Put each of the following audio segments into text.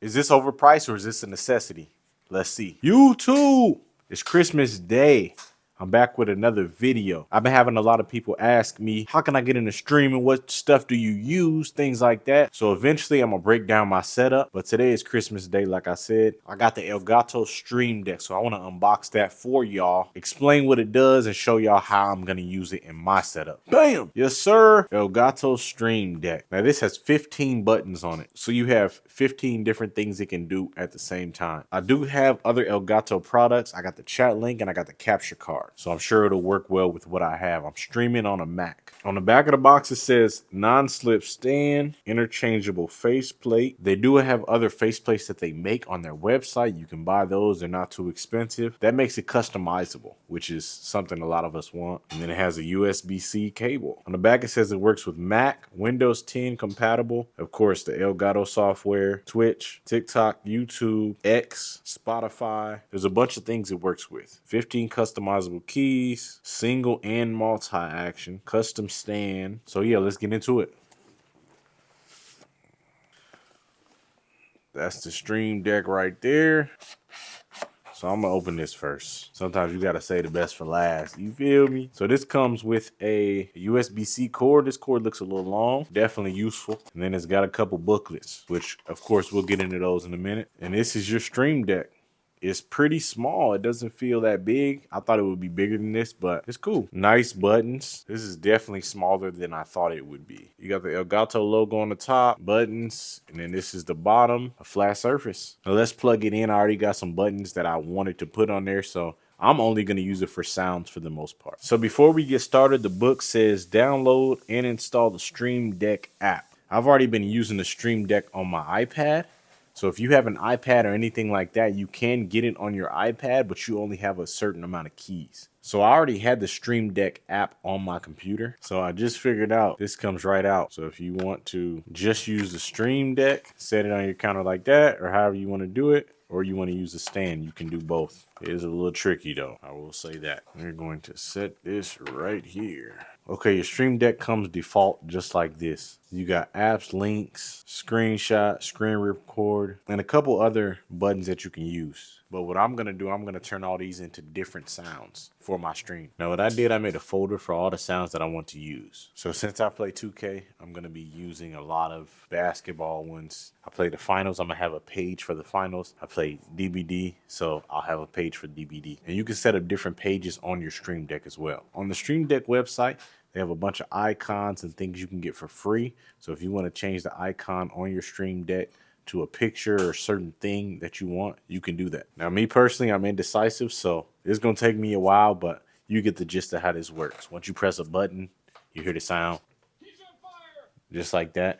Is this overpriced or is this a necessity? Let's see. YouTube, it's Christmas Day. I'm back with another video. I've been having a lot of people ask me, how can I get into streaming? What stuff do you use? Things like that. So eventually I'm gonna break down my setup. But today is Christmas Day, like I said. I got the Elgato Stream Deck. So I wanna unbox that for y'all, explain what it does, and show y'all how I'm gonna use it in my setup. Bam! Yes, sir. Elgato Stream Deck. Now this has 15 buttons on it. So you have 15 different things it can do at the same time. I do have other Elgato products. I got the chat link and I got the capture card. So I'm sure it'll work well with what I have. I'm streaming on a Mac. On the back of the box, it says non-slip stand, interchangeable faceplate. They do have other faceplates that they make on their website. You can buy those. They're not too expensive. That makes it customizable, which is something a lot of us want. And then it has a USB-C cable. On the back, it says it works with Mac, Windows 10 compatible. Of course, the Elgato software, Twitch, TikTok, YouTube, X, Spotify. There's a bunch of things it works with. 15 customizable keys, single and multi-action, custom stand. So yeah, let's get into it. That's the Stream Deck right there. So I'm gonna open this first. Sometimes you gotta say the best for last. You feel me? So this comes with a USB-C cord. This cord looks a little long, definitely useful. And then it's got a couple booklets, which of course we'll get into those in a minute. And this is your Stream Deck. It's pretty small. It doesn't feel that big. I thought it would be bigger than this, but it's cool. Nice buttons. This is definitely smaller than I thought it would be. You got the Elgato logo on the top, buttons, and then this is the bottom, a flat surface. Now let's plug it in. I already got some buttons that I wanted to put on there, so I'm only going to use it for sounds for the most part. So before we get started, the book says download and install the Stream Deck app. I've already been using the Stream Deck on my iPad. So if you have an iPad or anything like that, you can get it on your iPad, but you only have a certain amount of keys. So I already had the Stream Deck app on my computer. So I just figured out this comes right out. So if you want to just use the Stream Deck, set it on your counter like that, or however you want to do it, or you want to use the stand, you can do both. It is a little tricky though, I will say that. We're going to set this right here. Okay, your Stream Deck comes default just like this. You got apps, links, screenshot, screen record, and a couple other buttons that you can use. But what I'm gonna do, I'm gonna turn all these into different sounds for my stream. Now what I did, I made a folder for all the sounds that I want to use. So since I play 2K, I'm gonna be using a lot of basketball ones. I play the finals, I'm gonna have a page for the finals. I play DBD, so I'll have a page for DBD. And you can set up different pages on your Stream Deck as well. On the Stream Deck website, they have a bunch of icons and things you can get for free. So if you want to change the icon on your Stream Deck to a picture or certain thing that you want, you can do that. Now, me personally, I'm indecisive, so it's going to take me a while, but you get the gist of how this works. Once you press a button, you hear the sound just like that.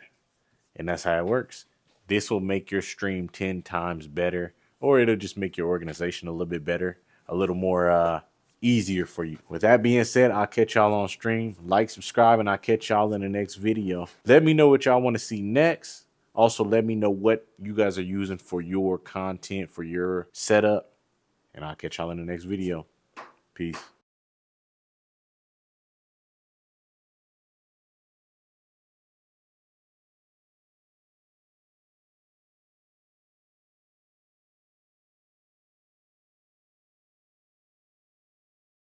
And that's how it works. This will make your stream 10 times better, or it'll just make your organization a little bit better, a little more easier for you. With that being said, I'll catch y'all on stream. Like, subscribe, and I'll catch y'all in the next video. Let me know what y'all want to see next. Also, let me know what you guys are using for your content, for your setup, and I'll catch y'all in the next video. Peace.